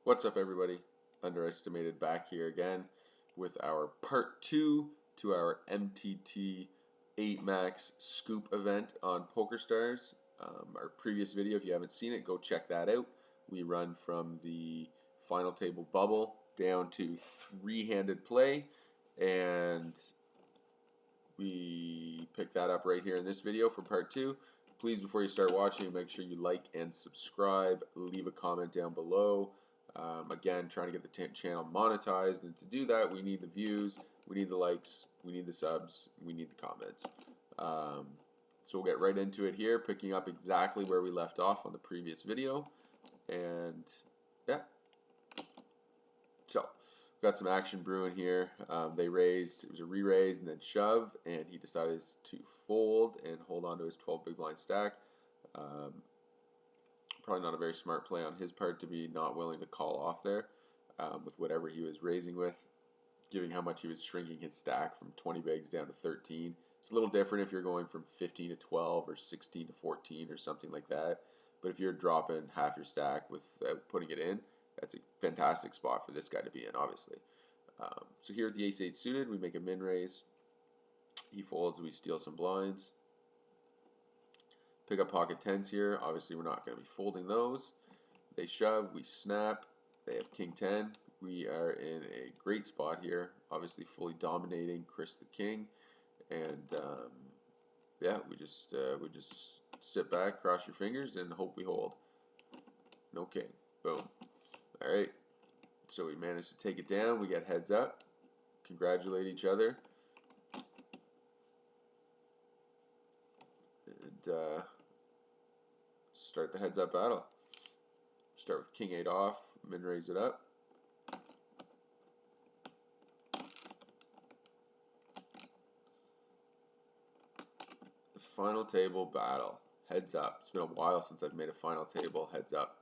What's up, everybody? Underestimated back here again with our part 2 to our MTT 8 Max Scoop event on Pokerstars. Our previous video, if you haven't seen it, go check that out. We run from the final table bubble down to three-handed play, and we pick that up right here in this video for part 2. Please, before you start watching, make sure you like and subscribe. Leave a comment down below. Again, trying to get the channel monetized, and to do that, we need the views, we need the likes, we need the subs, we need the comments. So we'll get right into it here, picking up exactly where we left off on the previous video. And yeah, so got some action brewing here. They raised, it was a re-raise and then shove, and he decided to fold and hold on to his 12 big blind stack. Probably not a very smart play on his part to be not willing to call off there with whatever he was raising with, given how much he was shrinking his stack from 20 bigs down to 13. It's a little different if you're going from 15 to 12 or 16 to 14 or something like that. But if you're dropping half your stack without putting it in, that's a fantastic spot for this guy to be in, obviously. So here at the ace-8 suited, we make a min raise. He folds, we steal some blinds. Pick up pocket tens here. Obviously, we're not going to be folding those. They shove, we snap. They have king 10. We are in a great spot here. Obviously, fully dominating Chris the king, and yeah, we just sit back, cross your fingers, and hope we hold. No king. Boom. All right. So we managed to take it down. We get heads up. Congratulate each other. And start the heads up battle. Start with king 8 off, min raise it up. The final table battle. Heads up. It's been a while since I've made a final table heads up.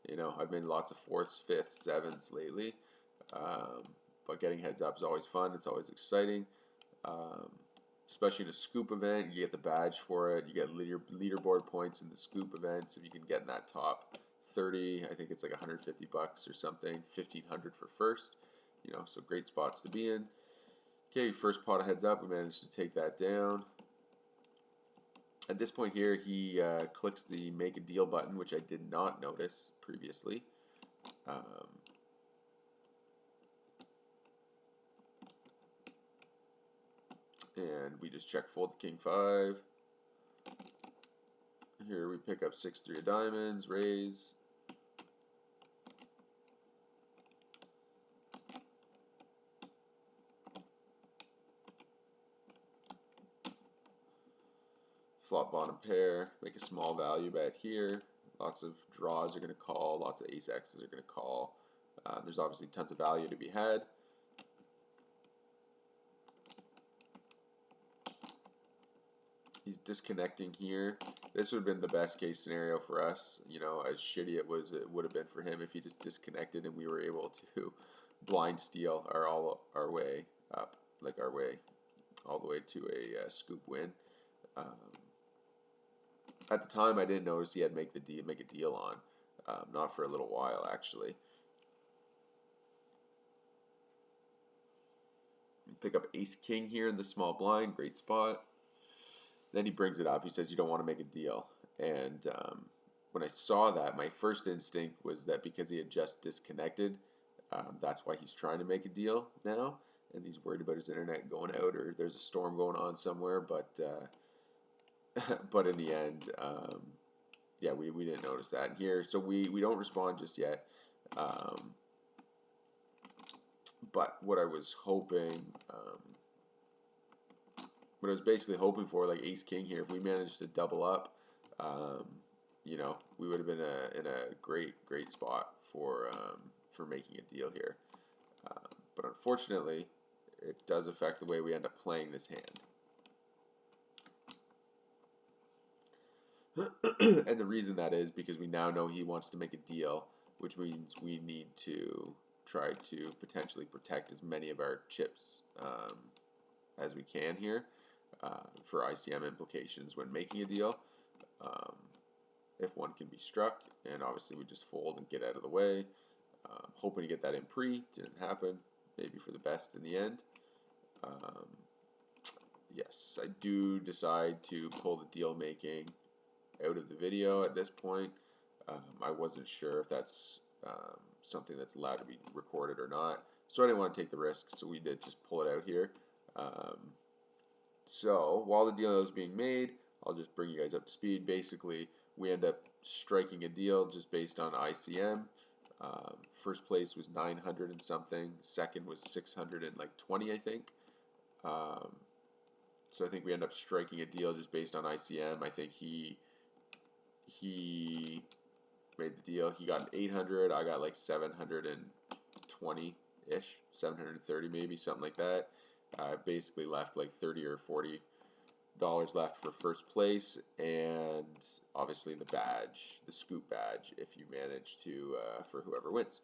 You know, I've made lots of 4ths, 5ths, 7ths lately. But getting heads up is always fun. It's always exciting. Especially in a scoop event, you get the badge for it. You get leaderboard points in the scoop events if you can get in that top 30. I think it's like 150 bucks or something. 1,500 for first. You know, so great spots to be in. Okay, first pot of heads up. We managed to take that down. At this point here, he clicks the make a deal button, which I did not notice previously. And we just check fold to king 5. Here we pick up 6-3 of diamonds, raise. Flop bottom pair, make a small value bet here. Lots of draws are going to call, lots of ace X's are going to call. There's obviously tons of value to be had. He's disconnecting here. This would have been the best case scenario for us. You know, as shitty it would have been for him if he just disconnected and we were able to blind steal our way up, like our way all the way to a scoop win. At the time, I didn't notice he had make a deal on. Not for a little while, actually. Pick up ace king here in the small blind, great spot. Then he brings it up. He says, you don't want to make a deal. And when I saw that, my first instinct was that because he had just disconnected, that's why he's trying to make a deal now. And he's worried about his internet going out, or there's a storm going on somewhere. But but in the end, yeah, we didn't notice that here. So we don't respond just yet. But what I was hoping... what I was basically hoping for, like ace king here, if we managed to double up, you know, we would have been in a great spot for making a deal here. But unfortunately, it does affect the way we end up playing this hand. And the reason that is because we now know he wants to make a deal, which means we need to try to potentially protect as many of our chips as we can here. For ICM implications when making a deal, if one can be struck, and obviously we just fold and get out of the way. Hoping to get that in pre, didn't happen. Maybe for the best in the end. Yes, I do decide to pull the deal making out of the video at this point. I wasn't sure if that's something that's allowed to be recorded or not, so I didn't want to take the risk, so we did just pull it out here. So while the deal is being made, I'll just bring you guys up to speed. Basically, we end up striking a deal just based on ICM. First place was 900 and something. Second was 620, I think. So I think we end up striking a deal just based on ICM. I think he made the deal. He got an 800. I got like 720-ish, 730 maybe, something like that. Basically left like $30 or $40 left for first place, and obviously the badge, the scoop badge, if you manage to for whoever wins.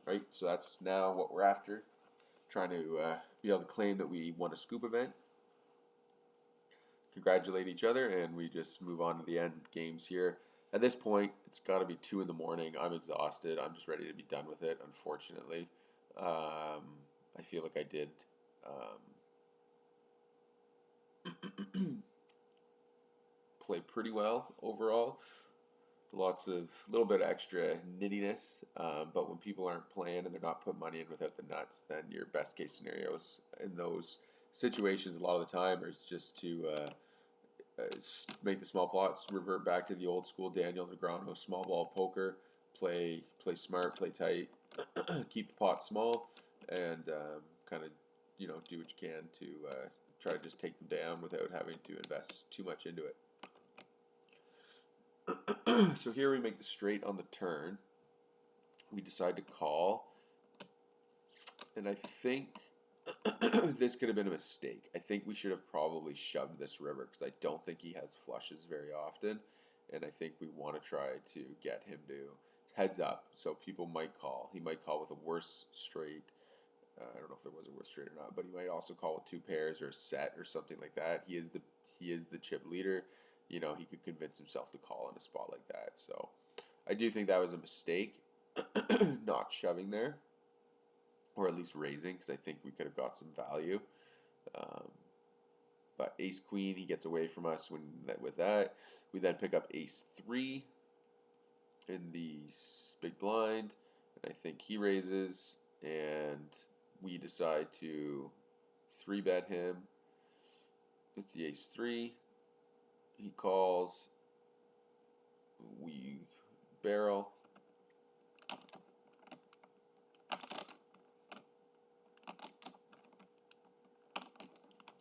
Right. So that's now what we're after, trying to be able to claim that we won a scoop event. Congratulate each other, and we just move on to the end games here. At this point, it's got to be 2 in the morning. I'm exhausted. I'm just ready to be done with it, unfortunately. I feel like I did play pretty well overall. Lots of little bit of extra nittiness, but when people aren't playing and they're not putting money in without the nuts, then your best case scenarios in those situations a lot of the time is just to make the small plots, revert back to the old school Daniel Negreanu small ball poker, play smart, play tight, keep the pot small, and kind of do what you can to try to just take them down without having to invest too much into it. So here we make the straight on the turn. We decide to call, and I think this could have been a mistake. I think we should have probably shoved this river because I don't think he has flushes very often, and I think we want to try to get him to heads up. So people might call. He might call with a worse straight. I don't know if there was a worse straight or not, but he might also call with 2 pairs or a set or something like that. He is the chip leader. He could convince himself to call in a spot like that. So I do think that was a mistake, not shoving there, or at least raising, because I think we could have got some value. But ace queen, he gets away from us with that. We then pick up ace 3 in the big blind, and I think he raises, and we decide to 3-bet him with the ace 3. He calls, we barrel,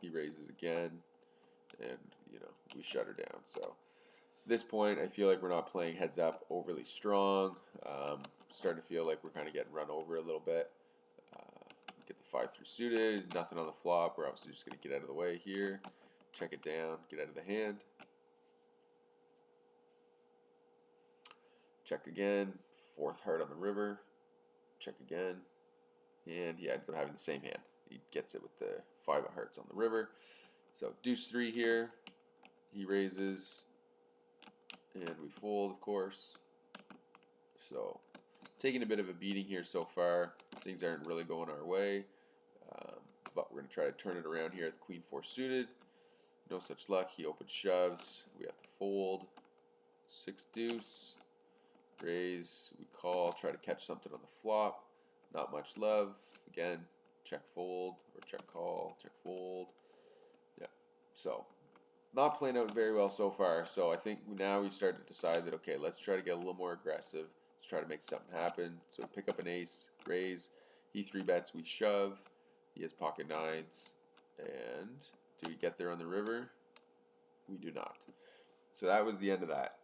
he raises again, and we shut her down. So at this point, I feel like we're not playing heads up overly strong. Starting to feel like we're kind of getting run over a little bit. Get the 5 through suited, nothing on the flop. We're obviously just going to get out of the way here, check it down, get out of the hand. Check again, 4th heart on the river, check again, and he ends up having the same hand. He gets it with the 5 of hearts on the river. So deuce 3 here, he raises, and we fold, of course. So taking a bit of a beating here so far. Things aren't really going our way, but we're going to try to turn it around here at the queen 4 suited. No such luck. He opens shoves. We have to fold. 6 deuce. Raise, we call, try to catch something on the flop. Not much love. Again, check fold, or check call, check fold. Yeah, so not playing out very well so far. So I think now we start to decide that, okay, let's try to get a little more aggressive. Let's try to make something happen. So we pick up an ace, raise. He 3-bets, we shove. He has pocket 9s. And do we get there on the river? We do not. So that was the end of that.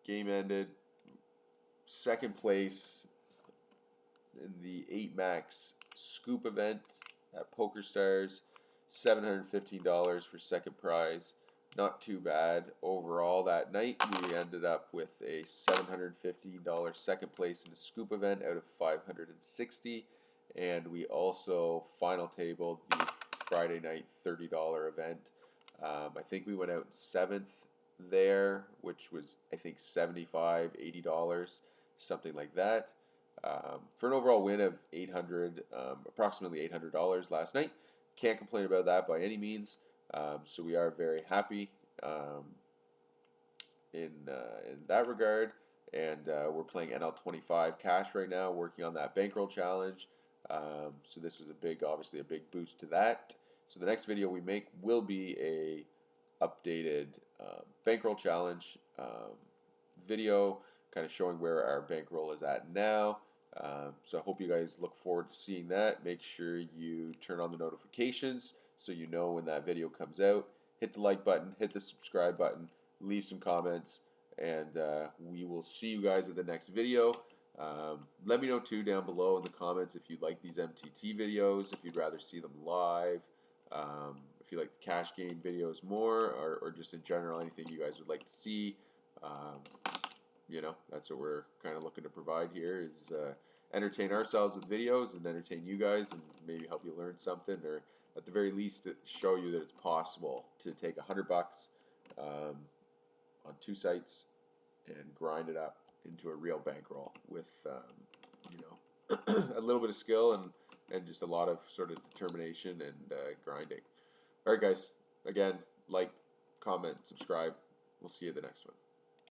Game ended. Second place in the 8 max scoop event at Pokerstars, $715 for second prize. Not too bad overall that night. We ended up with a $750 second place in the scoop event out of 560, and we also final tabled the Friday night $30 event. I think we went out in 7th there, which was I think $75, $80, something like that. for an overall win of approximately $800 last night. Can't complain about that by any means. So we are very happy in that regard. And we're playing NL25 cash right now, working on that bankroll challenge. So this was obviously a big boost to that. So the next video we make will be a updated bankroll challenge video, kind of showing where our bankroll is at now. So I hope you guys look forward to seeing that. Make sure you turn on the notifications so you know when that video comes out. Hit the like button, hit the subscribe button, leave some comments, and we will see you guys at the next video. Let me know too down below in the comments if you like these MTT videos, if you'd rather see them live, if you like the cash game videos more, or just in general anything you guys would like to see. You know, that's what we're kind of looking to provide here, is entertain ourselves with videos and entertain you guys and maybe help you learn something, or at the very least show you that it's possible to take $100 on 2 sites and grind it up into a real bankroll with you know, a little bit of skill and just a lot of sort of determination and grinding. Alright guys, again, like, comment, subscribe. We'll see you at the next one.